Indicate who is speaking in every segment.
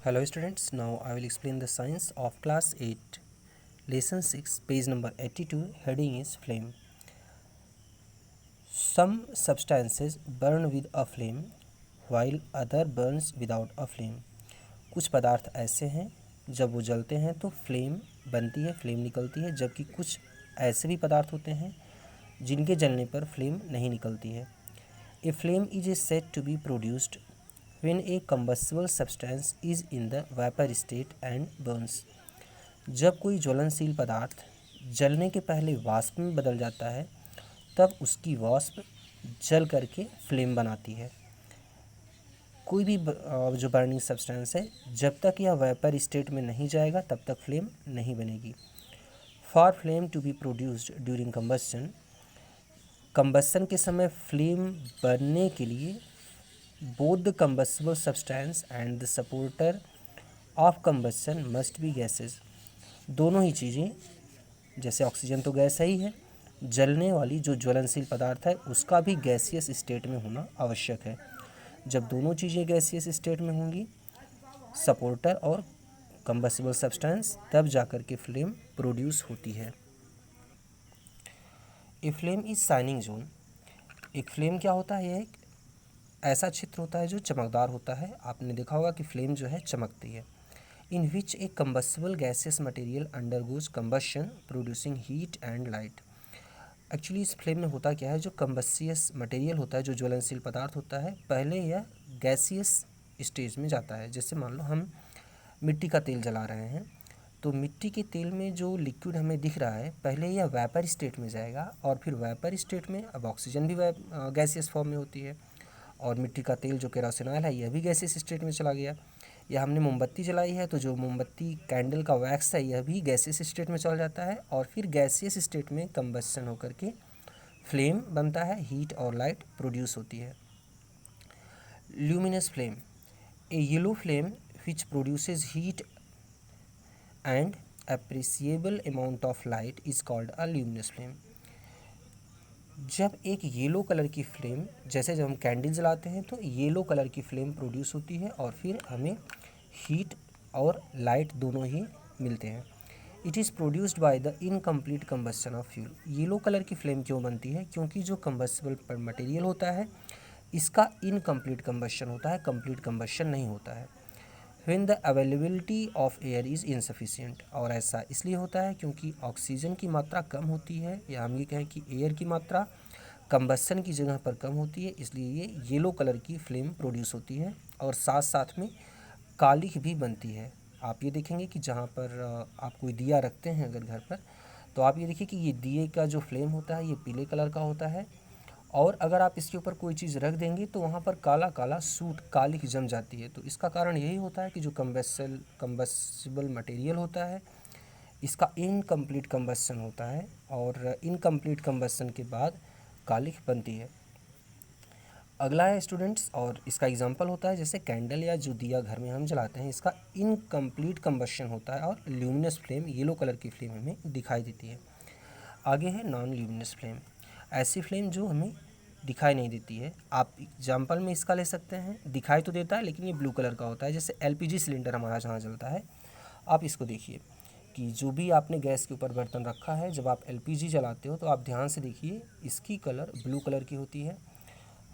Speaker 1: Hello students, now I will explain the science of class 8, lesson 6, page number 82, heading is flame. Some substances burn with a flame while other burns without a flame. कुछ पदार्थ ऐसे हैं जब वो जलते हैं तो flame बनती है, फ्लेम निकलती है, जबकि कुछ ऐसे भी पदार्थ होते हैं जिनके जलने पर फ्लेम नहीं निकलती है. A flame is said to be produced when a combustible substance is in the vapor state and burns. जब कोई ज्वलनशील पदार्थ जलने के पहले वाष्प में बदल जाता है तब उसकी वाष्प जल करके फ्लेम बनाती है. कोई भी जो बर्निंग सब्सटेंस है जब तक यह वेपर स्टेट में नहीं जाएगा तब तक फ्लेम नहीं बनेगी. For flame to be produced during combustion के समय फ्लेम बनने के लिए both the combustible substance and the supporter of combustion must be gases. दोनों ही चीज़ें, जैसे ऑक्सीजन तो गैस ही है, जलने वाली जो ज्वलनशील पदार्थ है उसका भी गैसियस स्टेट में होना आवश्यक है. जब दोनों चीज़ें गैसियस स्टेट में होंगी, सपोर्टर और कंबस्टिबल सब्सटेंस, तब जाकर के फ्लेम प्रोड्यूस होती है. A flame is shining zone. एक फ्लेम क्या होता है? एक ऐसा क्षेत्र होता है जो चमकदार होता है. आपने देखा होगा कि फ्लेम जो है चमकती है. In which a combustible gaseous material undergoes combustion producing heat and light. Actually इस फ्लेम में होता क्या है, जो कंबस्टियस मटेरियल होता है, जो ज्वलनशील पदार्थ होता है, पहले यह गैसियस स्टेज में जाता है. जैसे मान लो हम मिट्टी का तेल जला रहे हैं तो मिट्टी के तेल में जो लिक्विड हमें दिख रहा है पहले यह वेपर स्टेट में जाएगा और फिर वेपर स्टेट में अब ऑक्सीजन भी गैसियस फॉर्म में होती है और मिट्टी का तेल जो केरोसिनॉइल है यह भी गैसियस स्टेट में चला गया. या हमने मोमबत्ती जलाई है तो जो मोमबत्ती कैंडल का वैक्स है यह भी गैसियस स्टेट में चल जाता है और फिर गैसियस स्टेट में कंबस्शन होकर के फ्लेम बनता है, हीट और लाइट प्रोड्यूस होती है. Luminous flame. A yellow flame which produces heat and appreciable amount of light is called a luminous flame. जब एक येलो कलर की फ्लेम, जैसे जब हम कैंडल जलाते हैं तो येलो कलर की फ्लेम प्रोड्यूस होती है और फिर हमें हीट और लाइट दोनों ही मिलते हैं. It is produced by the incomplete combustion of fuel. Yellow colour की फ्लेम क्यों बनती है? क्योंकि जो कंबस्टिबल मटेरियल होता है इसका इनकम्प्लीट कंबस्शन होता है, कंप्लीट कंबस्शन नहीं होता है. When the availability of air is insufficient. और ऐसा इसलिए होता है क्योंकि ऑक्सीजन की मात्रा कम होती है, या हम ये कहें कि एयर की मात्रा कंबस्शन की जगह पर कम होती है, इसलिए ये येलो कलर की फ्लेम प्रोड्यूस होती है. और साथ साथ में कालिख भी बनती है. आप ये देखेंगे कि जहाँ पर आप कोई दिया रखते हैं अगर घर पर, तो आप ये देखिए कि ये दिए का जो फ्लेम होता है ये पीले कलर का होता है और अगर आप इसके ऊपर कोई चीज़ रख देंगे तो वहाँ पर काला काला सूट कालिख जम जाती है. तो इसका कारण यही होता है कि जो कंबस्टिबल मटेरियल होता है इसका इनकम्प्लीट कंबस्शन होता है और इनकम्प्लीट कंबस्शन के बाद कालिख बनती है. अगला है स्टूडेंट्स, और इसका एग्जांपल होता है जैसे कैंडल या जो दिया घर में हम जलाते हैं इसका इनकम्प्लीट कंबस्शन होता है और ल्यूमिनस फ्लेम येलो कलर की फ्लेम हमें दिखाई देती है. आगे है नॉन ल्यूमिनस फ्लेम. ऐसी फ्लेम जो हमें दिखाई नहीं देती है. आप एग्जांपल में इसका ले सकते हैं, दिखाई तो देता है लेकिन ये ब्लू कलर का होता है. जैसे एलपीजी सिलेंडर हमारा जहाँ जलता है, आप इसको देखिए कि जो भी आपने गैस के ऊपर बर्तन रखा है, जब आप एलपीजी जलाते हो तो आप ध्यान से देखिए इसकी कलर ब्लू कलर की होती है,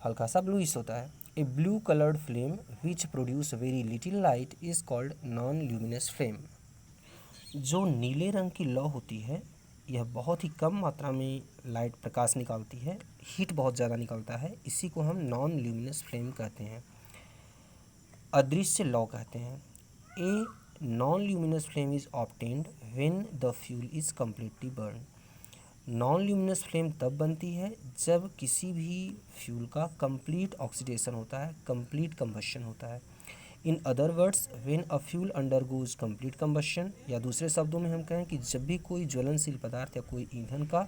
Speaker 1: हल्का सा ब्लूइश होता है. A blue coloured flame which produce very little light is called non luminous flame. जो नीले रंग की लौ होती है यह बहुत ही कम मात्रा में लाइट प्रकाश निकालती है, हीट बहुत ज़्यादा निकलता है, इसी को हम नॉन ल्यूमिनस फ्लेम कहते हैं, अदृश्य लौ कहते हैं. A non luminous flame is obtained when the fuel is completely burn. Non luminous flame तब बनती है जब किसी भी फ्यूल का कंप्लीट ऑक्सीडेशन होता है, कंप्लीट कंबशन होता है. In other words, when a fuel undergoes complete combustion, या दूसरे शब्दों में हम कहें कि जब भी कोई ज्वलनशील पदार्थ या कोई ईंधन का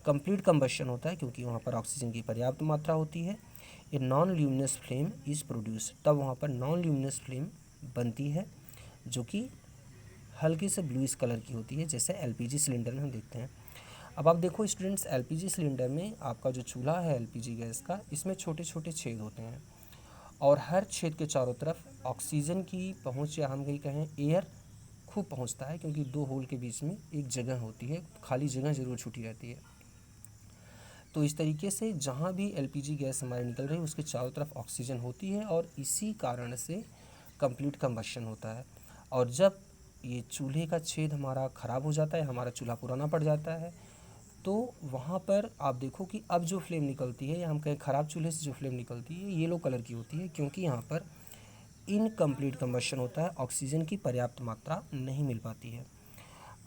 Speaker 1: कंप्लीट कंबशन होता है क्योंकि वहाँ पर ऑक्सीजन की पर्याप्त मात्रा होती है, a non luminous flame is produce. तब वहाँ पर नॉन ल्यूमिनस फ्लेम बनती है जो कि हल्के से ब्लूइश कलर की होती है, जैसे एलपीजी सिलेंडर में हम देखते हैं. अब आप देखो स्टूडेंट्स, एलपीजी सिलेंडर में आपका जो चूल्हा है एलपीजी गैस का, इसमें छोटे छोटे छेद होते हैं और हर छेद के चारों तरफ ऑक्सीजन की पहुंच, या हम कहीं कहें एयर खूब पहुंचता है, क्योंकि दो होल के बीच में एक जगह होती है, खाली जगह ज़रूर छूटी रहती है। तो इस तरीके से जहाँ भी एलपीजी गैस हमारी निकल रही है उसके चारों तरफ ऑक्सीजन होती है, और इसी कारण से कंप्लीट कंबशन होता है। और जब ये चूल्हे का छेद हमारा ख़राब हो जाता है, हमारा चूल्हा पुराना पड़ जाता है, तो वहाँ पर आप देखो कि अब जो फ्लेम निकलती है, या हम कहें ख़राब चूल्हे से जो फ्लेम निकलती है, येलो कलर की होती है, क्योंकि यहाँ पर इनकम्प्लीट कंबशन होता है, ऑक्सीजन की पर्याप्त मात्रा नहीं मिल पाती है।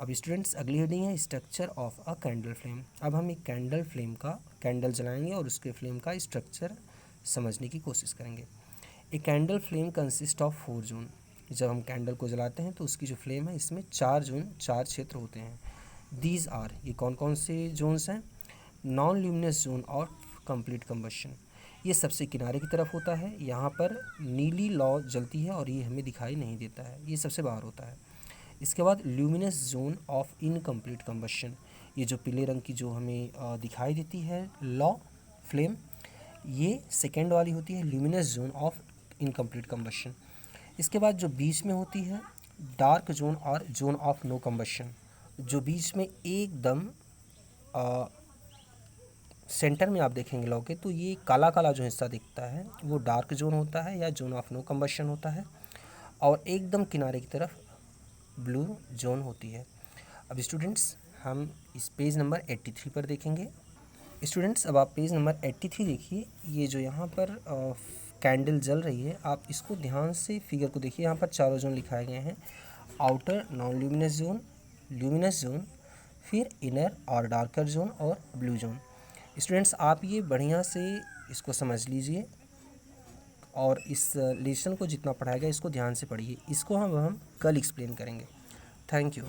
Speaker 1: अब स्टूडेंट्स, अगली हेडिंग है structure of a candle flame. अब हम एक कैंडल फ्लेम का, कैंडल जलाएंगे और उसके फ्लेम का स्ट्रक्चर समझने की कोशिश करेंगे। A candle flame consist of 4 zone. जब हम कैंडल को जलाते हैं तो उसकी जो फ्लेम है, इसमें 4 जोन, 4 क्षेत्र होते हैं। दीज आर, ये कौन कौन से जोन्स हैं? नॉन ल्यूमिनस जोन और कंप्लीट कंबशन, ये सबसे किनारे की तरफ होता है, यहाँ पर नीली लौ जलती है और ये हमें दिखाई नहीं देता है, ये सबसे बाहर होता है। इसके बाद luminous zone of incomplete combustion, ये जो पीले रंग की जो हमें दिखाई देती है लौ फ्लेम, ये सेकेंड वाली होती है, luminous zone of incomplete combustion. इसके बाद जो बीच में होती है डार्क जोन और जोन ऑफ नो कंबशन, जो बीच में एकदम सेंटर में आप देखेंगे लौ के, तो ये काला काला जो हिस्सा दिखता है वो डार्क जोन होता है या जोन ऑफ नो कंबशन होता है, और एकदम किनारे की तरफ ब्लू जोन होती है। अब स्टूडेंट्स, हम इस पेज नंबर 83 पर देखेंगे। स्टूडेंट्स, अब आप पेज नंबर 83 देखिए। ये जो यहाँ पर कैंडल जल रही है, आप इसको ध्यान से फिगर को देखिए। यहाँ पर चारों जोन लिखाए गए हैं, outer non luminous zone, luminous zone, फिर इनर और डार्कर जोन और ब्लू जोन। स्टूडेंट्स, आप ये बढ़िया से इसको समझ लीजिए, और इस लेसन को जितना पढ़ाया गया इसको ध्यान से पढ़िए। इसको हम कल एक्सप्लेन करेंगे। Thank you.